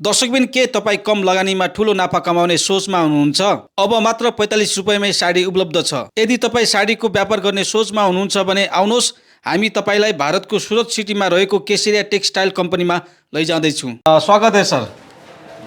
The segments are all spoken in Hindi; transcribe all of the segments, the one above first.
दर्शकबिन के तपाईँ कम लगानीमा ठूलो नाफा कमाउने सोचमा हुनुहुन्छ? अब मात्र 45 रुपैयाँमै साडी उपलब्ध छ। यदि तपाईँ साडीको व्यापार गर्ने सोचमा हुनुहुन्छ भने आउनुहोस्, हामी तपाईँलाई भारतको सुरत सिटीमा रहेको केसरिया टेक्सटाइल कम्पनीमा लैजाँदैछौँ। स्वागत है सर।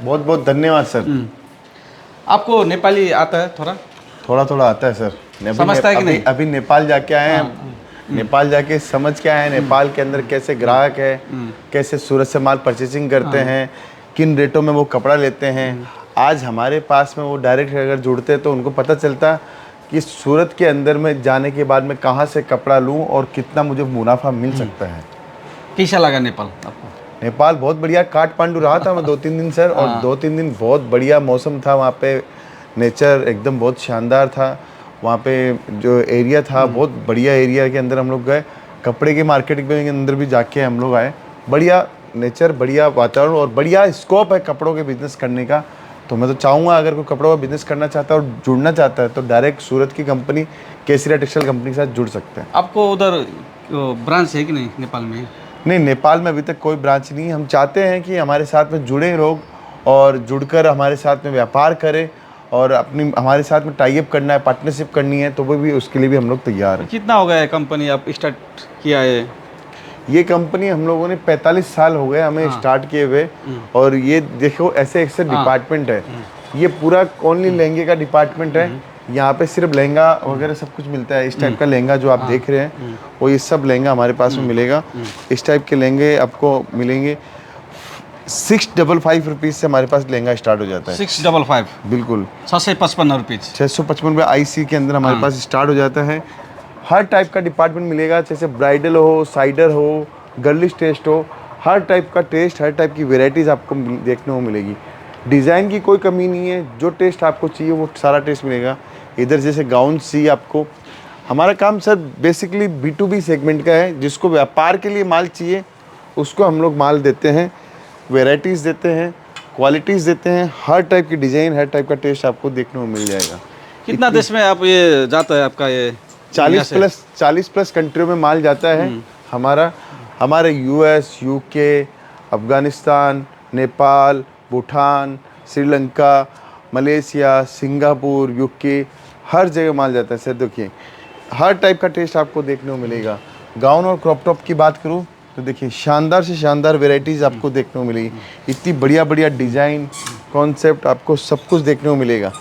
बहुत बहुत धन्यवाद सर। आपको नेपाली आता है थोड़ा? थोड़ा थोड़ा आता है सर। समझता है कि नहीं? अभी नेपाल जाके आए हैं। नेपाल जाके समझ के आए हैं नेपाल के अंदर कैसे ग्राहक है, कैसे सूरत से माल परचेसिंग करते हैं, किन रेटों में वो कपड़ा लेते हैं। आज हमारे पास में वो डायरेक्ट अगर जुड़ते हैं तो उनको पता चलता कि सूरत के अंदर में जाने के बाद मैं कहाँ से कपड़ा लूँ और कितना मुझे मुनाफा मिल सकता है। कैसा लगा नेपाल आपको? नेपाल बहुत बढ़िया। काठमांडू रहा था मैं 2-3 दिन सर, और 2-3 दिन बहुत बढ़िया मौसम था वहाँ पे। नेचर एकदम बहुत शानदार था। वहाँ पे जो एरिया था बहुत बढ़िया एरिया के अंदर हम लोग गए। कपड़े के मार्केट के अंदर भी जाके हम लोग आए। बढ़िया नेचर, बढ़िया वातावरण और बढ़िया स्कोप है कपड़ों के बिजनेस करने का। तो मैं तो चाहूँगा अगर कोई कपड़ों का बिजनेस करना चाहता है और जुड़ना चाहता है तो डायरेक्ट सूरत की कंपनी केसरिया टेक्सटाइल कंपनी के साथ जुड़ सकते हैं। आपको उधर ब्रांच है कि नहीं नेपाल में? नहीं, नेपाल में अभी तक कोई ब्रांच नहीं है। हम चाहते हैं कि हमारे साथ में जुड़े लोग और जुड़कर हमारे साथ में व्यापार करें और अपनी हमारे साथ में टाई अप करना है, पार्टनरशिप करनी है, तो वो भी उसके लिए भी हम लोग तैयार हैं। कितना हो गया है कंपनी आप स्टार्ट किया है? ये कंपनी हम लोगों ने 45 साल हो गए हमें स्टार्ट किए हुए। और ये देखो ऐसे ऐसे डिपार्टमेंट है। ये पूरा ओनली लहंगे का डिपार्टमेंट है। यहाँ पे सिर्फ लहंगा वगैरह सब कुछ मिलता है। इस टाइप का लहंगा जो आप देख रहे हैं वो ये सब लहंगा हमारे पास में मिलेगा। इस टाइप के लहंगे आपको मिलेंगे। 655 रुपीज़ से हमारे पास लहंगा स्टार्ट हो जाता है। 655 बिल्कुल 655 रुपीज़ 655 रुपये IC के अंदर हमारे पास स्टार्ट हो जाता है। हर टाइप का डिपार्टमेंट मिलेगा, जैसे ब्राइडल हो, साइडर हो, गर्लिश टेस्ट हो, हर टाइप का टेस्ट, हर टाइप की वेराइटीज़ आपको देखने को मिलेगी। डिज़ाइन की कोई कमी नहीं है। जो टेस्ट आपको चाहिए वो सारा टेस्ट मिलेगा। इधर जैसे गाउन चाहिए आपको। हमारा काम सर बेसिकली B2B सेगमेंट का है। जिसको व्यापार के लिए माल चाहिए उसको हम लोग माल देते हैं, वेराइटीज़ देते हैं, क्वालिटीज़ देते हैं। हर टाइप की डिज़ाइन, हर टाइप का टेस्ट आपको देखने को मिल जाएगा। कितना देश में आप ये जाता है आपका ये? 40 प्लस कंट्रियों में माल जाता है हमारे US, UK, Afghanistan, Nepal, Bhutan, Sri Lanka, Malaysia, Singapore, UK, हर जगह माल जाता है सर। देखिए हर टाइप का टेस्ट आपको देखने को मिलेगा। गाउन और क्रॉप टॉप की बात करूँ तो देखिए शानदार से शानदार वेराइटीज़ आपको देखने को मिलेगी। इतनी बढ़िया बढ़िया डिज़ाइन, कॉन्सेप्ट आपको सब कुछ देखने को मिलेगा।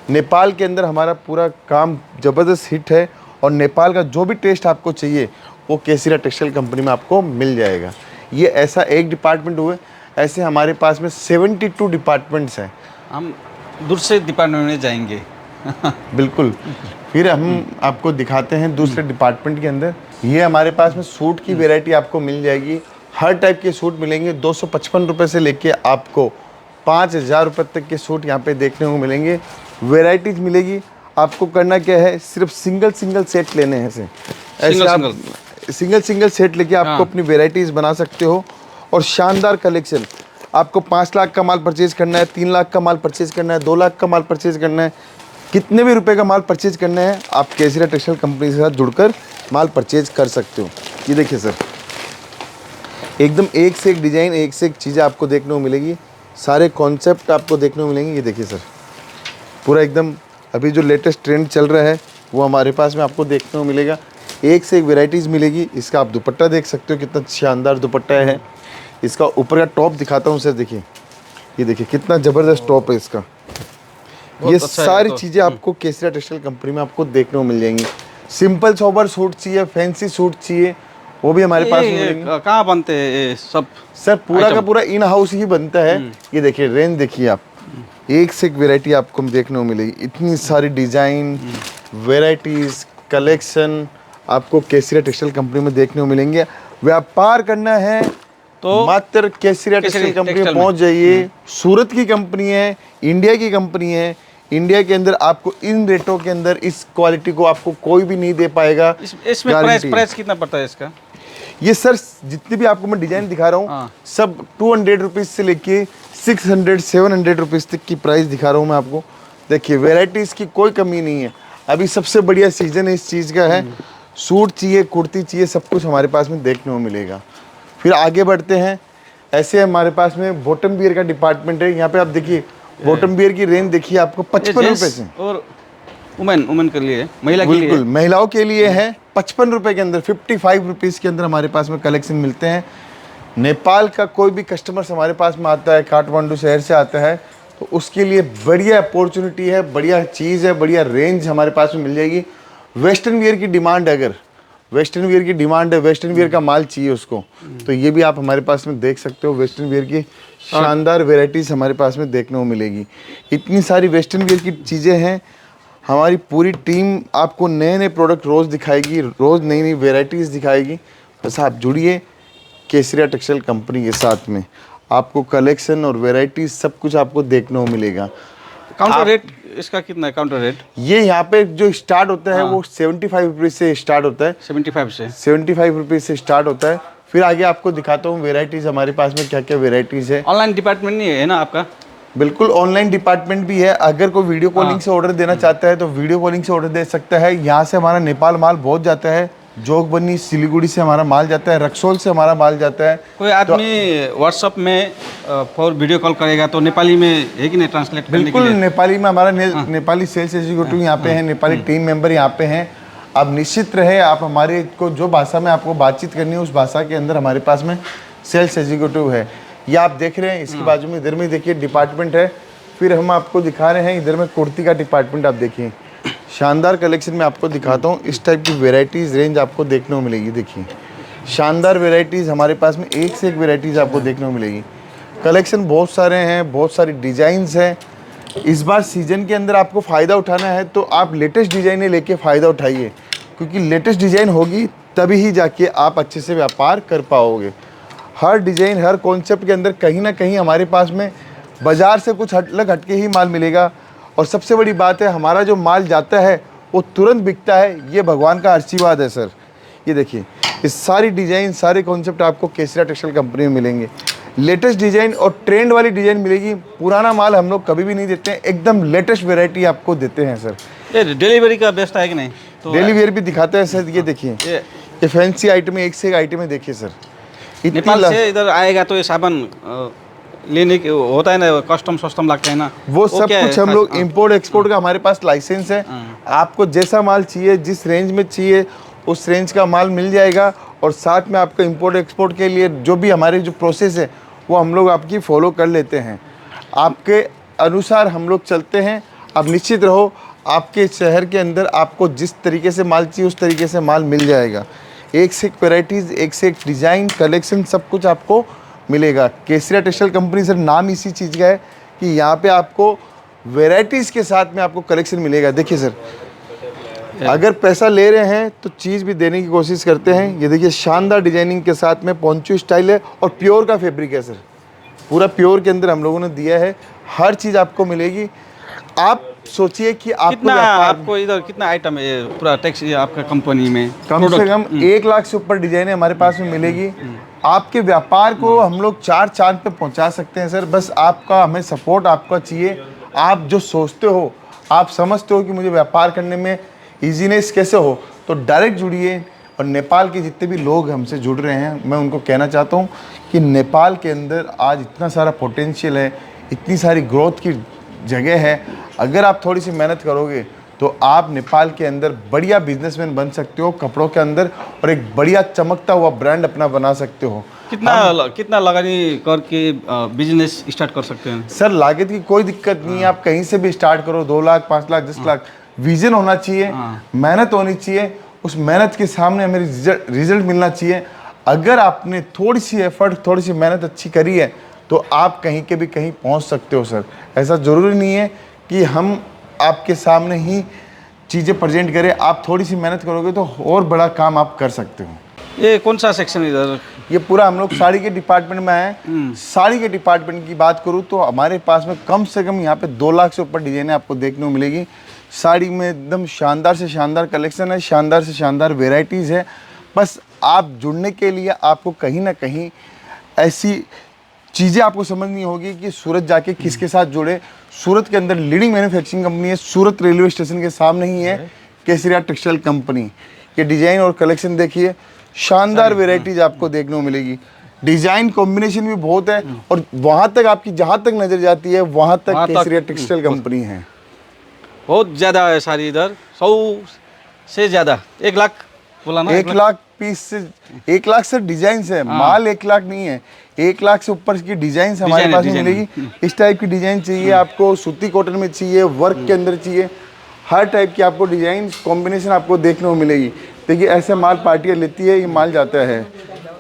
नेपाल के अंदर हमारा पूरा काम ज़बरदस्त हिट है और नेपाल का जो भी टेस्ट आपको चाहिए वो केसरिया टेक्सटाइल कंपनी में आपको मिल जाएगा। ये ऐसा एक डिपार्टमेंट हुए, ऐसे हमारे पास में 72 डिपार्टमेंट्स हैं। हम दूसरे डिपार्टमेंट में जाएंगे। बिल्कुल, फिर हम आपको दिखाते हैं दूसरे डिपार्टमेंट के अंदर। ये हमारे पास में सूट की वैरायटी आपको मिल जाएगी। हर टाइप के सूट मिलेंगे। 255 रुपये से लेके आपको 5000 रुपये तक के सूट यहाँ पे देखने को मिलेंगे। वैरायटीज मिलेगी। आपको करना क्या है, सिर्फ सिंगल सेट लेने हैं। ऐसे आप सिंगल सेट लेके आपको अपनी वैरायटीज़ बना सकते हो। और शानदार कलेक्शन। आपको 5 लाख का माल परचेज़ करना है, 3 लाख का माल परचेज़ करना है, 2 लाख का माल परचेज़ करना है, कितने भी रुपए का माल परचेज़ करना है, आप केसरिया टेक्सटाइल कंपनी के साथ जुड़कर माल परचेज़ कर सकते हो। ये देखिए सर, एकदम एक से एक डिज़ाइन, एक से एक चीज़ें आपको देखने को मिलेगी। सारे कॉन्सेप्ट आपको देखने को मिलेंगे। ये देखिए सर, पूरा एकदम अभी जो लेटेस्ट ट्रेंड चल रहा है वो हमारे पास में आपको देखने को मिलेगा। एक से एक वेराइटीज़ मिलेगी। इसका आप दुपट्टा देख सकते हो, कितना शानदार दुपट्टा है। इसका ऊपर का टॉप दिखाता हूँ सर। देखिए, ये देखिए कितना ज़बरदस्त टॉप है इसका। ये सारी चीज़ें आपको केसरिया टेक्सटाइल कंपनी में आपको देखने को मिल जाएंगी। सिंपल सोबर सूट चाहिए, फैंसी सूट चाहिए, वो भी हमारे पास मिलेंगे। कहाँ बनते हैं ये सब? सर पूरा का पूरा इन हाउस ही बनता है। ये देखिए रेंज देखिए आप, एक से एक वेराइटी आपको देखने को मिलेगी। इतनी सारी डिज़ाइन, वेराइटीज़, कलेक्शन आपको केसरिया टेक्सटाइल कंपनी में देखने को मिलेंगे। व्यापार करना है तो मात्र केसरिया टेक्सटाइल कंपनी में पहुंच जाइए। सूरत की कंपनी है, इंडिया की कंपनी है। इंडिया के अंदर आपको इन रेटों के अंदर इस क्वालिटी को आपको कोई भी नहीं दे पाएगा। इसमें प्राइस कितना पड़ता है इसका? ये सर जितने भी आपको मैं डिजाइन दिखा रहा हूँ सब 200 रुपीज़ से लेके 600-700 रुपीज़ तक की प्राइस दिखा रहा हूँ मैं आपको। देखिए वेराइटीज़ की कोई कमी नहीं है। अभी सबसे बढ़िया सीजन है इस चीज़ का है। सूट चाहिए, कुर्ती चाहिए, सब कुछ हमारे पास में देखने को मिलेगा। फिर आगे बढ़ते हैं। ऐसे हमारे पास में बॉटम बियर का डिपार्टमेंट है। यहाँ पे आप देखिए बॉटम बियर की रेंज देखिए आपको 55 रुपए से। और वुमेन के लिए, महिला के लिए। बिल्कुल महिलाओं के लिए है 55 रुपए के अंदर, 55 रुपीज़ के अंदर हमारे पास में कलेक्शन मिलते हैं। नेपाल का कोई भी कस्टमर्स हमारे पास में आता है, काठमांडू शहर से आता है, तो उसके लिए बढ़िया अपॉर्चुनिटी है, बढ़िया चीज़ है, बढ़िया रेंज हमारे पास में मिल जाएगी। वेस्टर्न वियर की डिमांड है, अगर वेस्टर्न वियर की डिमांड है, वेस्टर्न वियर का माल चाहिए उसको, तो ये भी आप हमारे पास में देख सकते हो। वेस्टर्न वियर की शानदार वेराइटीज़ हमारे पास में देखने को मिलेगी। इतनी सारी वेस्टर्न वियर की चीज़ें हैं। हमारी पूरी टीम आपको नए नए प्रोडक्ट रोज़ दिखाएगी, रोज़ नई नई वेराइटीज़ दिखाएगी। बस आप जुड़िए केसरिया टेक्सटाइल कंपनी के साथ में, आपको कलेक्शन और वेराइटीज़ सब कुछ आपको देखने को मिलेगा। काउंटर रेट इसका कितना है? काउंटर रेट ये यहाँ पे जो स्टार्ट होता है वो 75 रुपीज़ से स्टार्ट होता है। 75 से 75 रुपीज़ से स्टार्ट होता है। फिर आगे आपको दिखाता हूँ वेराइटीज़ हमारे पास में क्या क्या वेराइटीज़ है। ऑनलाइन डिपार्टमेंट नहीं है ना आपका? बिल्कुल ऑनलाइन डिपार्टमेंट भी है। अगर कोई वीडियो कॉलिंग से ऑर्डर देना चाहता है तो वीडियो कॉलिंग से ऑर्डर दे सकता है। यहाँ से हमारा नेपाल माल बहुत जाता है, जोगबनी सिलीगुड़ी से हमारा माल जाता है, रक्सौल से हमारा माल जाता है। कोई आदमी व्हाट्सएप में फॉर वीडियो कॉल करेगा तो नेपाली में है कि नहीं ट्रांसलेट करने के बिल्कुल लिए? नेपाली में हमारा नेपाली सेल्स एग्जीक्यूटिव यहाँ पे हैं, नेपाली टीम मेंबर यहाँ पे हैं। आप निश्चित रहे, आप हमारे को जो भाषा में आपको बातचीत करनी है उस भाषा के अंदर हमारे पास में सेल्स एग्जीक्यूटिव है। ये आप देख रहे हैं, इसके बाजू में इधर में देखिए डिपार्टमेंट है। फिर हम आपको दिखा रहे हैं इधर में कुर्ती का डिपार्टमेंट। आप देखिए शानदार कलेक्शन में आपको दिखाता हूँ। इस टाइप की वेराइटीज़ रेंज आपको देखने को मिलेगी। देखिए शानदार वेराइटीज़ हमारे पास में एक से एक वेराइटीज़ आपको देखने को मिलेगी। कलेक्शन बहुत सारे हैं, बहुत सारी डिज़ाइंस हैं। इस बार सीजन के अंदर आपको फ़ायदा उठाना है तो आप लेटेस्ट डिज़ाइनें लेके फ़ायदा उठाइए, क्योंकि लेटेस्ट डिज़ाइन होगी तभी ही जाके आप अच्छे से व्यापार कर पाओगे। हर डिज़ाइन, हर कॉन्सेप्ट के अंदर कहीं ना कहीं हमारे पास में बाज़ार से कुछ अलग हटके ही माल मिलेगा। और सबसे बड़ी बात है, हमारा जो माल जाता है वो तुरंत बिकता है। ये भगवान का आशीर्वाद है सर। ये देखिए ये सारी डिज़ाइन, सारे कॉन्सेप्ट आपको केसरिया टेक्सटाइल कंपनी में मिलेंगे। लेटेस्ट डिज़ाइन और ट्रेंड वाली डिज़ाइन मिलेगी। पुराना माल हम लोग कभी भी नहीं देते हैं, एकदम लेटेस्ट वेराइटी आपको देते हैं सर। ये डिलीवरी का बेस्ट है कि नहीं? तो डेली वेयर भी दिखाते हैं सर। ये देखिए ये फैंसी आइटम है, एक से एक आइटम है। देखिए सर नेपाल से इधर आएगा तो ये साबन लेने के होता है ना, कस्टम सस्टम लगता है ना, वो सब क्या कुछ है? हम लोग इंपोर्ट एक्सपोर्ट का हमारे पास लाइसेंस है। आपको जैसा माल चाहिए, जिस रेंज में चाहिए उस रेंज का माल मिल जाएगा। और साथ में आपको इंपोर्ट एक्सपोर्ट के लिए जो भी हमारे जो प्रोसेस है वो हम लोग आपकी फॉलो कर लेते हैं। आपके अनुसार हम लोग चलते हैं। आप निश्चित रहो, आपके शहर के अंदर आपको जिस तरीके से माल चाहिए उस तरीके से माल मिल जाएगा। एक से एक वेराइटीज़, एक से एक डिज़ाइन, कलेक्शन सब कुछ आपको मिलेगा। केसरिया टेक्सटाइल कंपनी सर नाम इसी चीज़ का है कि यहाँ पे आपको वेराइटीज़ के साथ में आपको कलेक्शन मिलेगा। देखिए सर, अगर पैसा ले रहे हैं तो चीज़ भी देने की कोशिश करते हैं। ये देखिए शानदार डिजाइनिंग के साथ में पोंचो स्टाइल है और प्योर का फैब्रिक है सर। पूरा प्योर के अंदर हम लोगों ने दिया है, हर चीज़ आपको मिलेगी। आप सोचिए कि आपको इधर कितना आइटम है ये पूरा टैक्स आपका कंपनी में? कम से कम 1 लाख से ऊपर डिजाइने हमारे पास में मिलेगी। आपके व्यापार को हम लोग 4 चांद पे पहुंचा सकते हैं सर। बस आपका हमें सपोर्ट आपका चाहिए। आप जो सोचते हो, आप समझते हो कि मुझे व्यापार करने में ईजीनेस कैसे हो, तो डायरेक्ट जुड़िए। और नेपाल के जितने भी लोग हमसे जुड़ रहे हैं, मैं उनको कहना चाहता हूँ कि नेपाल के अंदर आज इतना सारा पोटेंशियल है, इतनी सारी ग्रोथ की जगह है। अगर आप थोड़ी सी मेहनत करोगे तो आप नेपाल के अंदर बढ़िया बिजनेसमैन बन सकते हो कपड़ों के अंदर, और एक बढ़िया चमकता हुआ ब्रांड अपना बना सकते हो। कितना लगानी करके बिजनेस स्टार्ट कर सकते हैं सर? लागत की कोई दिक्कत नहीं है, आप कहीं से भी स्टार्ट करो। 2 लाख, 5 लाख, 10 लाख। विजन होना चाहिए, मेहनत होनी चाहिए। उस मेहनत के सामने हमें रिजल्ट मिलना चाहिए। अगर आपने थोड़ी सी एफर्ट, थोड़ी सी मेहनत अच्छी करी है तो आप कहीं के भी कहीं पहुंच सकते हो सर। ऐसा ज़रूरी नहीं है कि हम आपके सामने ही चीज़ें प्रेजेंट करें। आप थोड़ी सी मेहनत करोगे तो और बड़ा काम आप कर सकते हो। ये कौन सा सेक्शन इधर? ये पूरा हम लोग साड़ी के डिपार्टमेंट में हैं। साड़ी के डिपार्टमेंट की बात करूँ तो हमारे पास में कम से कम यहाँ पे 2 लाख से ऊपर डिजाइनें आपको देखने को मिलेगी। साड़ी में एकदम शानदार से शानदार कलेक्शन है, शानदार से शानदार वेराइटीज़ है। बस आप जुड़ने के लिए आपको कहीं ना कहीं ऐसी चीज़ें आपको समझनी होगी कि सूरत जाके किसके साथ जुड़े। सूरत के अंदर लीडिंग मैन्युफैक्चरिंग कंपनी है, सूरत रेलवे स्टेशन के सामने ही है केसरिया टेक्सटाइल कंपनी। ये डिज़ाइन और कलेक्शन देखिए, शानदार वेराइटीज़ आपको देखने को मिलेगी। डिजाइन कॉम्बिनेशन भी बहुत है, और वहाँ तक आपकी जहाँ तक नजर जाती है वहाँ तक वहाँ तक- केसरिया टेक्सटाइल कंपनी है। बहुत ज़्यादा है साड़ी इधर, 100 से ज़्यादा। 1 लाख बोला ना? 1 लाख पीस से 1 लाख से डिजाइन है, माल 1 लाख नहीं है, 1 लाख से ऊपर की डिजाइन हमारे डिजाइन है, पास में डिजाइन मिलेगी। इस टाइप की डिजाइन चाहिए आपको, सूती कॉटन में चाहिए, वर्क के अंदर चाहिए, हर टाइप की आपको डिजाइन कॉम्बिनेशन आपको देखने को मिलेगी। देखिए ऐसे माल पार्टियाँ लेती है, ये माल जाता है।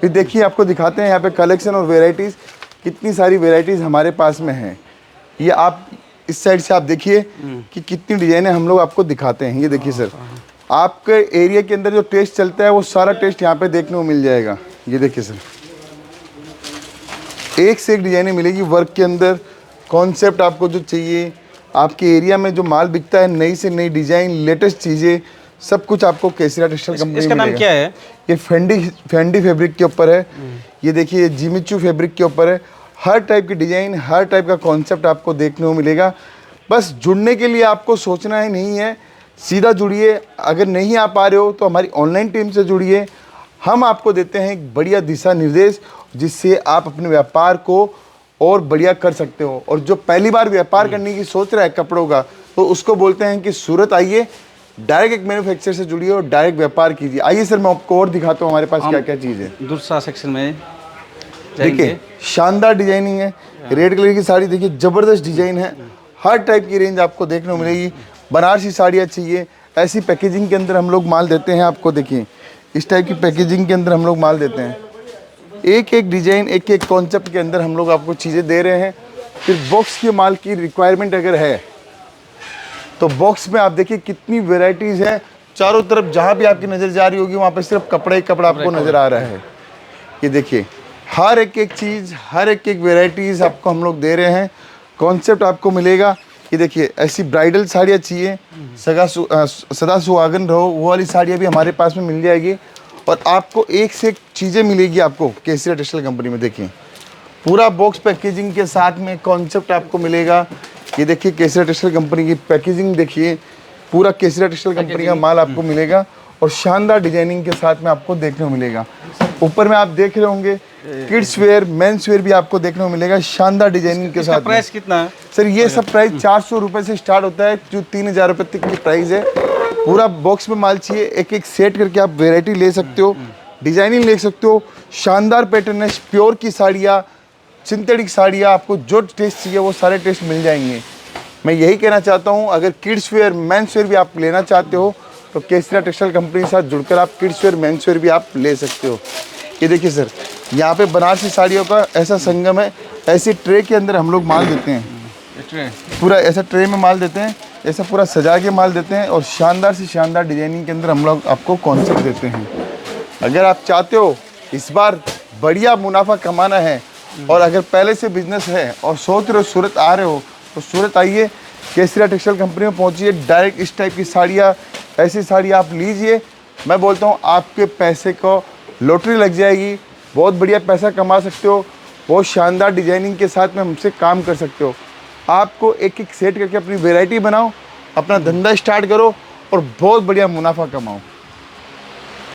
फिर देखिए आपको दिखाते हैं यहाँ पे कलेक्शन और वेराइटीज़, कितनी सारी वेराइटीज़ हमारे पास में हैं। ये आप इस साइड से आप देखिए कि कितनी डिजाइनें हम लोग आपको दिखाते हैं। ये देखिए सर, आपके एरिया के अंदर जो टेस्ट चलता है वो सारा टेस्ट यहाँ पे देखने को मिल जाएगा। ये देखिए सर, एक से एक डिजाइनें मिलेगी वर्क के अंदर। कॉन्सेप्ट आपको जो चाहिए, आपके एरिया में जो माल बिकता है, नई से नई डिजाइन, लेटेस्ट चीज़ें, सब कुछ आपको केसरिया टेक्सटाइल कंपनी में इसका नाम मिलेगा। क्या है? ये फेंडी फैब्रिक के ऊपर है। ये देखिए ये जिमिचू फैब्रिक के ऊपर है। हर टाइप की डिजाइन, हर टाइप का कॉन्सेप्ट आपको देखने को मिलेगा। बस जुड़ने के लिए आपको सोचना ही नहीं है, सीधा जुड़िए। अगर नहीं आ पा रहे हो तो हमारी ऑनलाइन टीम से जुड़िए, हम आपको देते हैं एक बढ़िया दिशा निर्देश, जिससे आप अपने व्यापार को और बढ़िया कर सकते हो। और जो पहली बार व्यापार करने की सोच रहा है कपड़ों का, तो उसको बोलते हैं कि सूरत आइए, डायरेक्ट एक मैन्युफैक्चर से जुड़िए और डायरेक्ट व्यापार कीजिए। आइए सर, मैं आपको और दिखाता हूँ हमारे पास क्या क्या चीज़ है। दूसरा सेक्शन में देखिए शानदार डिजाइनिंग है, रेड कलर की साड़ी देखिए, ज़बरदस्त डिजाइन है। हर टाइप की रेंज आपको देखने को मिलेगी। बनारसी साड़ियाँ चाहिए, ऐसी पैकेजिंग के अंदर हम लोग माल देते हैं आपको। देखिए इस टाइप की पैकेजिंग के अंदर हम लोग माल देते हैं। एक एक डिजाइन, एक एक कॉन्सेप्ट के अंदर हम लोग आपको चीज़ें दे रहे हैं। फिर बॉक्स के माल की रिक्वायरमेंट अगर है तो बॉक्स में आप देखिए कितनी वेराइटीज़ है। चारों तरफ जहाँ भी आपकी नज़र जा रही होगी वहाँ पे सिर्फ कपड़ा ही कपड़ा आपको नज़र आ रहा है। ये देखिए हर एक एक चीज़, हर एक एक वेराइटीज़ आपको हम लोग दे रहे हैं। कॉन्सेप्ट आपको मिलेगा। ये देखिए ऐसी ब्राइडल साड़ियाँ चाहिए, सदा सुहागन रहो, वो वाली साड़ियाँ भी हमारे पास में मिल जाएगी। और आपको एक से एक चीज़ें मिलेगी आपको केसरिया टेक्सटाइल कंपनी में। देखिए पूरा बॉक्स पैकेजिंग के साथ में कॉन्सेप्ट आपको मिलेगा। ये देखिए केसरिया टेक्सटाइल कंपनी की पैकेजिंग देखिए, पूरा केसरिया टेक्सटाइल कंपनी का माल आपको मिलेगा और शानदार डिजाइनिंग के साथ में आपको देखने को मिलेगा। ऊपर में आप देख रहे होंगे किड्स वेयर, मेंस वेयर भी आपको देखने को मिलेगा शानदार डिजाइनिंग के साथ। प्राइस कितना है सर? ये सब प्राइस 400 रुपये से स्टार्ट होता है, जो 3000 रुपये तक की प्राइस है। पूरा बॉक्स में माल चाहिए, एक एक सेट करके आप वेराइटी ले सकते हो, डिजाइनिंग ले सकते हो। शानदार पैटर्न है, प्योर की साड़ियाँ, सिंथेटिक साड़ियाँ, आपको जो टेस्ट चाहिए वो सारे टेस्ट मिल जाएंगे। मैं यही कहना चाहता हूँ, अगर किड्स वेयर, मेंस वेयर भी आप लेना चाहते हो तो केसरिया टेक्सटाइल कंपनी के साथ जुड़कर आप किड्स वेयर, मेंस वेयर भी आप ले सकते हो। ये देखिए सर, यहाँ पे बनारसी साड़ियों का ऐसा संगम है। ऐसी ट्रे के अंदर हम लोग माल देते हैं, पूरा ऐसा ट्रे में माल देते हैं, ऐसा पूरा सजा के माल देते हैं। और शानदार से शानदार डिजाइनिंग के अंदर हम लोग आपको कॉन्सेप्ट देते हैं। अगर आप चाहते हो इस बार बढ़िया मुनाफा कमाना है, और अगर पहले से बिजनेस है और सोच रहे हो सूरत आ रहे हो, तो सूरत आइए, केसरिया टेक्सटाइल कंपनी में पहुंचिए। डायरेक्ट इस टाइप की साड़ियाँ, ऐसी साड़ियाँ आप लीजिए। मैं बोलता हूँ आपके पैसे को लॉटरी लग जाएगी, बहुत बढ़िया पैसा कमा सकते हो, बहुत शानदार डिजाइनिंग के साथ में हमसे काम कर सकते हो। आपको एक एक सेट करके अपनी वैरायटी बनाओ, अपना धंधा स्टार्ट करो और बहुत बढ़िया मुनाफा कमाओ।